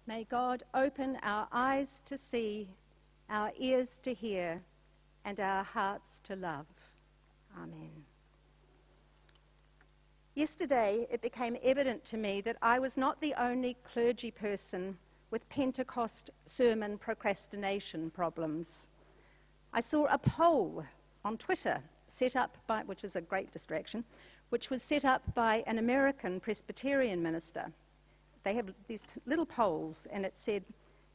May God open our eyes to see, our ears to hear, and our hearts to love. Amen. Yesterday, it became evident to me that I was not the only clergy person with Pentecost sermon procrastination problems. I saw a poll on Twitter set up by, which is a great distraction, which was set up by an American Presbyterian minister. They have these little polls, and it said,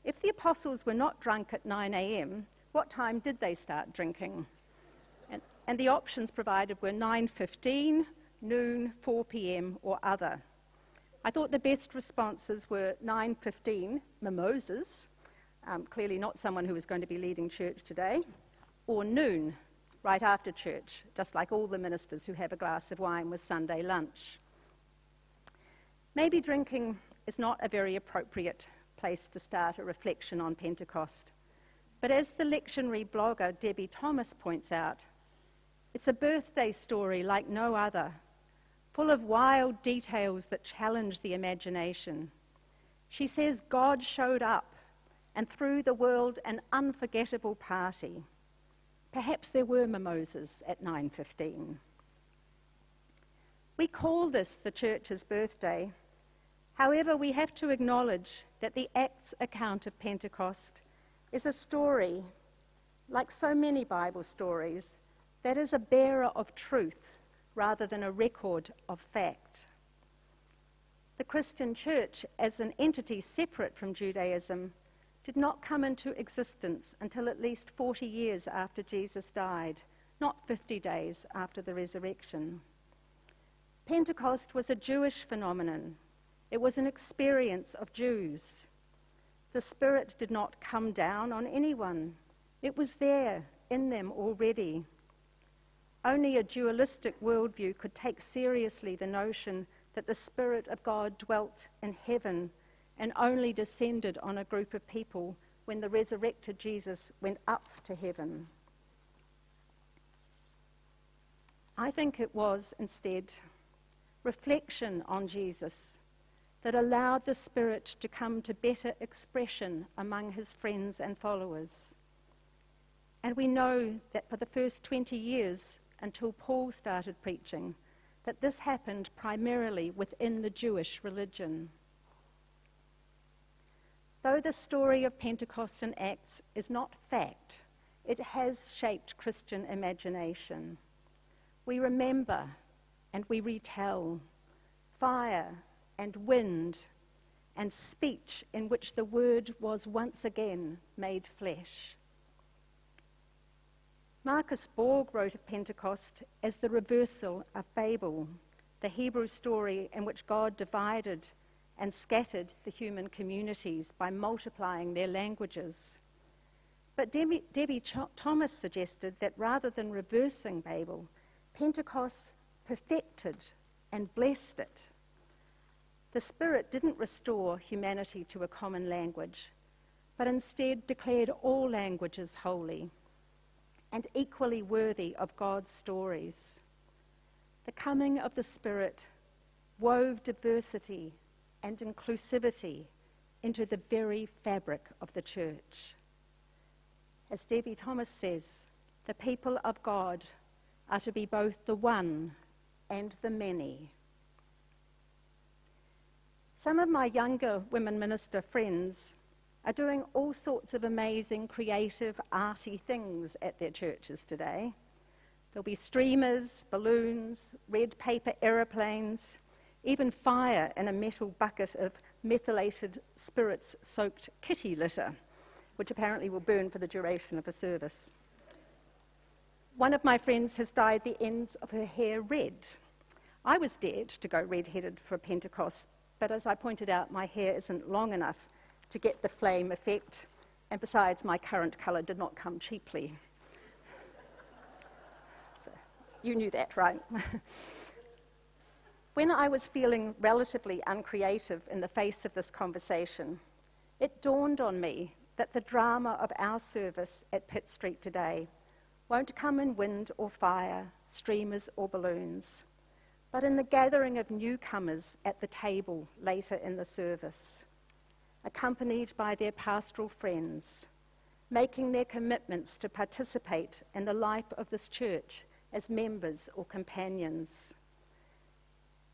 if the apostles were not drunk at 9 a.m., what time did they start drinking? And the options provided were 9:15, noon, 4 p.m., or other. I thought the best responses were 9:15, mimosas, clearly not someone who was going to be leading church today, or noon, right after church, just like all the ministers who have a glass of wine with Sunday lunch. Maybe drinking is not a very appropriate place to start a reflection on Pentecost. But as the lectionary blogger Debbie Thomas points out, it's a birthday story like no other, full of wild details that challenge the imagination. She says God showed up and threw the world an unforgettable party. Perhaps there were mimosas at 9:15. We call this the church's birthday. However, we have to acknowledge that the Acts account of Pentecost is a story, like so many Bible stories, that is a bearer of truth rather than a record of fact. The Christian church, as an entity separate from Judaism, did not come into existence until at least 40 years after Jesus died, not 50 days after the resurrection. Pentecost was a Jewish phenomenon. It was an experience of Jews. The Spirit did not come down on anyone. It was there, in them already. Only a dualistic worldview could take seriously the notion that the Spirit of God dwelt in heaven and only descended on a group of people when the resurrected Jesus went up to heaven. I think it was, instead, reflection on Jesus that allowed the Spirit to come to better expression among his friends and followers. And we know that for the first 20 years, until Paul started preaching, that this happened primarily within the Jewish religion. Though the story of Pentecost and Acts is not fact, it has shaped Christian imagination. We remember and we retell fire and wind and speech in which the word was once again made flesh. Marcus Borg wrote of Pentecost as the reversal of Babel, the Hebrew story in which God divided and scattered the human communities by multiplying their languages. But Debbie Thomas suggested that rather than reversing Babel, Pentecost perfected and blessed it. The Spirit didn't restore humanity to a common language, but instead declared all languages holy and equally worthy of God's stories. The coming of the Spirit wove diversity and inclusivity into the very fabric of the church. As Debbie Thomas says, the people of God are to be both the one and the many. Some of my younger women minister friends are doing all sorts of amazing, creative, arty things at their churches today. There'll be streamers, balloons, red paper aeroplanes, even fire in a metal bucket of methylated spirits-soaked kitty litter, which apparently will burn for the duration of the service. One of my friends has dyed the ends of her hair red. I was dared to go red-headed for Pentecost, but as I pointed out, my hair isn't long enough to get the flame effect, and besides, my current colour did not come cheaply. So, you knew that, right? When I was feeling relatively uncreative in the face of this conversation, it dawned on me that the drama of our service at Pitt Street today won't come in wind or fire, streamers or balloons, but in the gathering of newcomers at the table later in the service. accompanied by their pastoral friends, making their commitments to participate in the life of this church as members or companions.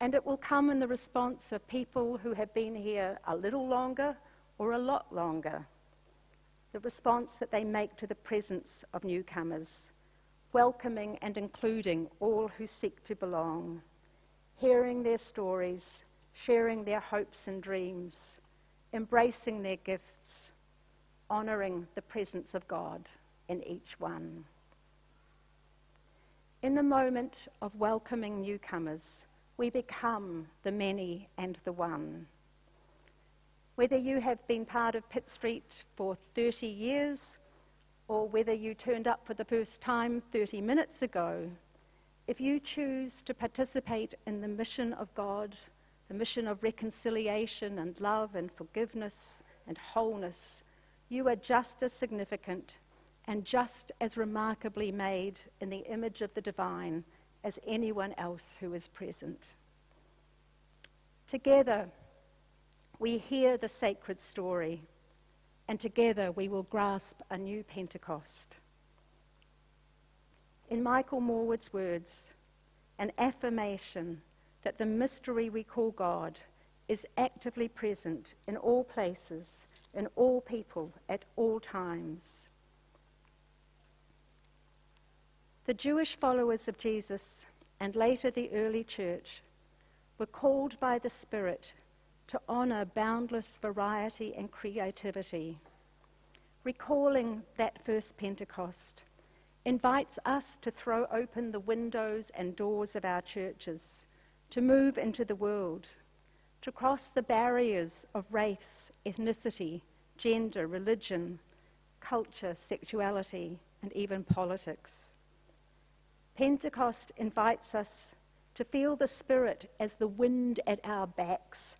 And it will come in the response of people who have been here a little longer or a lot longer, the response that they make to the presence of newcomers, welcoming and including all who seek to belong, hearing their stories, sharing their hopes and dreams, embracing their gifts, honouring the presence of God in each one. In the moment of welcoming newcomers, we become the many and the one. Whether you have been part of Pitt Street for 30 years, or whether you turned up for the first time 30 minutes ago, if you choose to participate in the mission of God, the mission of reconciliation and love and forgiveness and wholeness, you are just as significant and just as remarkably made in the image of the divine as anyone else who is present. Together, we hear the sacred story, and together we will grasp a new Pentecost. In Michael Morwood's words, an affirmation that the mystery we call God is actively present in all places, in all people, at all times. The Jewish followers of Jesus, and later the early church, were called by the Spirit to honour boundless variety and creativity. Recalling that first Pentecost invites us to throw open the windows and doors of our churches, to move into the world, to cross the barriers of race, ethnicity, gender, religion, culture, sexuality, and even politics. Pentecost invites us to feel the Spirit as the wind at our backs,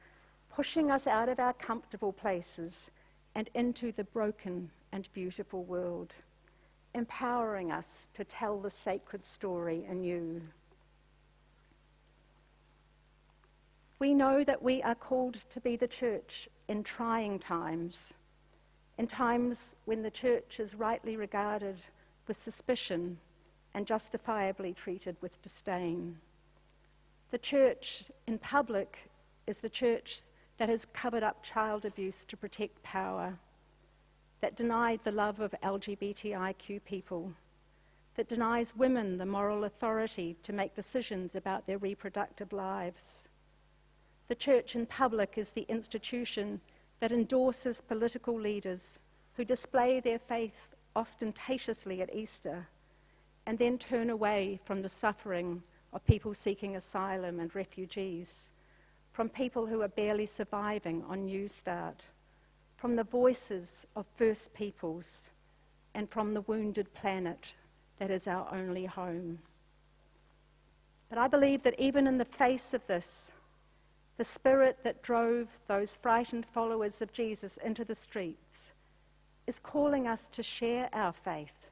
pushing us out of our comfortable places and into the broken and beautiful world, empowering us to tell the sacred story anew. We know that we are called to be the church in trying times, in times when the church is rightly regarded with suspicion and justifiably treated with disdain. The church in public is the church that has covered up child abuse to protect power, that denied the love of LGBTIQ people, that denies women the moral authority to make decisions about their reproductive lives. The church in public is the institution that endorses political leaders who display their faith ostentatiously at Easter and then turn away from the suffering of people seeking asylum and refugees, from people who are barely surviving on New Start, from the voices of First Peoples, and from the wounded planet that is our only home. But I believe that even in the face of this, the spirit that drove those frightened followers of Jesus into the streets is calling us to share our faith,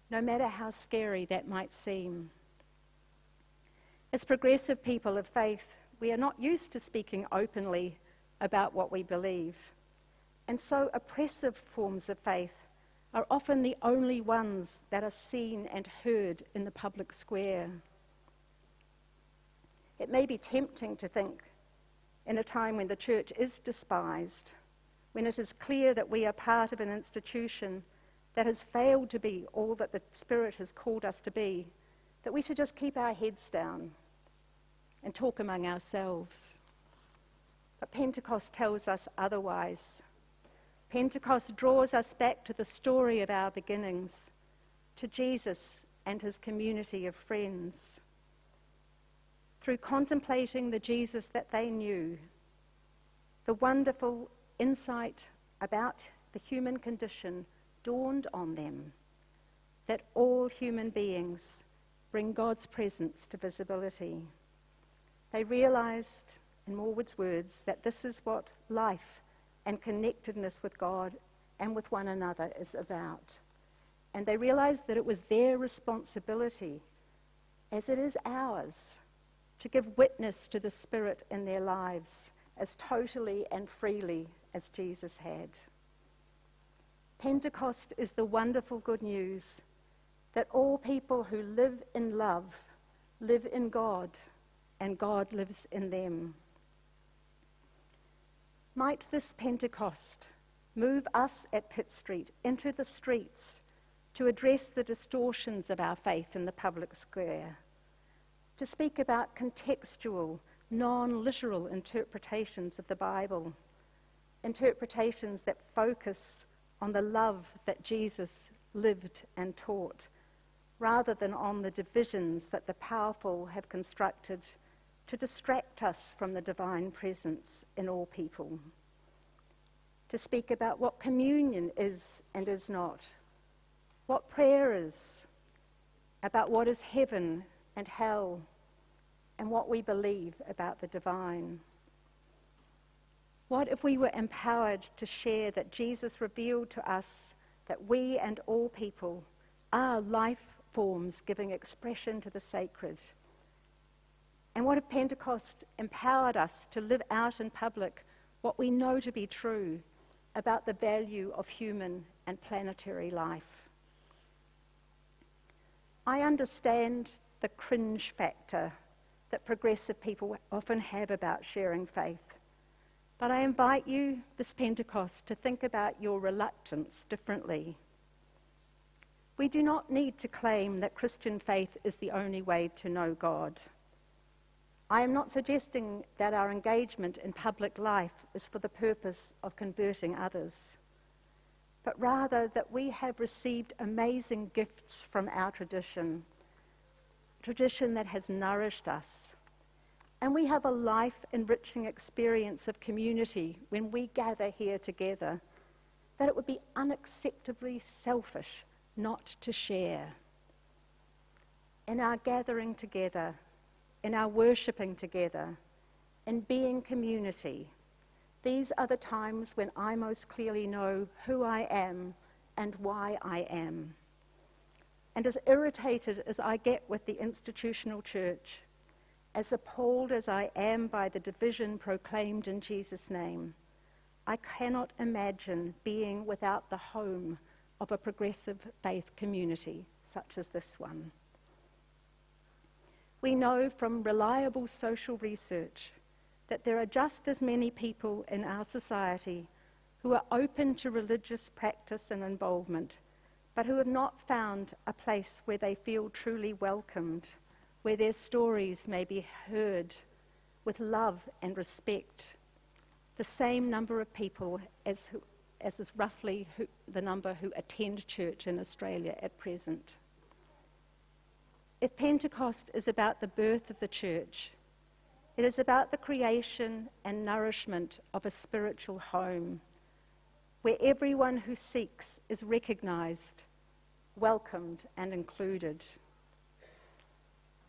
no matter how scary that might seem. As progressive people of faith, we are not used to speaking openly about what we believe. And so oppressive forms of faith are often the only ones that are seen and heard in the public square. It may be tempting to think, in a time when the church is despised, when it is clear that we are part of an institution that has failed to be all that the Spirit has called us to be, that we should just keep our heads down and talk among ourselves. But Pentecost tells us otherwise. Pentecost draws us back to the story of our beginnings, to Jesus and his community of friends. Through contemplating the Jesus that they knew, the wonderful insight about the human condition dawned on them, that all human beings bring God's presence to visibility. They realized, in Morwood's words, that this is what life and connectedness with God and with one another is about. And they realized that it was their responsibility, as it is ours, to give witness to the Spirit in their lives as totally and freely as Jesus had. Pentecost is the wonderful good news that all people who live in love live in God, and God lives in them. Might this Pentecost move us at Pitt Street into the streets to address the distortions of our faith in the public square, to speak about contextual, non-literal interpretations of the Bible, interpretations that focus on the love that Jesus lived and taught, rather than on the divisions that the powerful have constructed to distract us from the divine presence in all people. To speak about what communion is and is not, what prayer is, about what is heaven and hell, and what we believe about the divine. What if we were empowered to share that Jesus revealed to us that we and all people are life forms giving expression to the sacred? And what if Pentecost empowered us to live out in public what we know to be true about the value of human and planetary life? I understand the cringe factor that progressive people often have about sharing faith, but I invite you this Pentecost to think about your reluctance differently. We do not need to claim that Christian faith is the only way to know God. I am not suggesting that our engagement in public life is for the purpose of converting others, but rather that we have received amazing gifts from our tradition that has nourished us. And we have a life-enriching experience of community when we gather here together, that it would be unacceptably selfish not to share. In our gathering together, in our worshipping together, in being community, these are the times when I most clearly know who I am and why I am. And as irritated as I get with the institutional church, as appalled as I am by the division proclaimed in Jesus' name, I cannot imagine being without the home of a progressive faith community such as this one. We know from reliable social research that there are just as many people in our society who are open to religious practice and involvement, but who have not found a place where they feel truly welcomed, where their stories may be heard with love and respect. The same number of people as is roughly the number who attend church in Australia at present. If Pentecost is about the birth of the church, it is about the creation and nourishment of a spiritual home where everyone who seeks is recognized, welcomed, and included.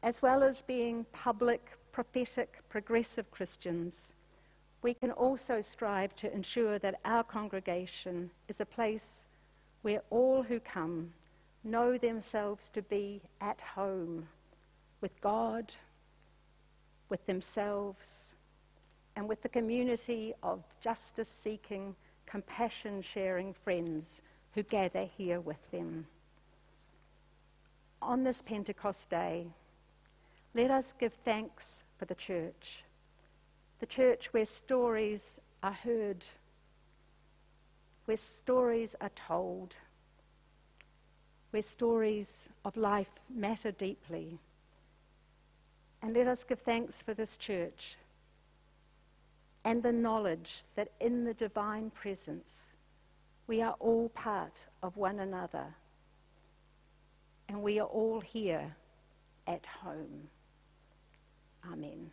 As well as being public, prophetic, progressive Christians, we can also strive to ensure that our congregation is a place where all who come know themselves to be at home with God, with themselves, and with the community of justice-seeking, compassion-sharing friends who gather here with them. On this Pentecost day, let us give thanks for the church where stories are heard, where stories are told, where stories of life matter deeply. And let us give thanks for this church and the knowledge that in the divine presence we are all part of one another and we are all here at home. Amen.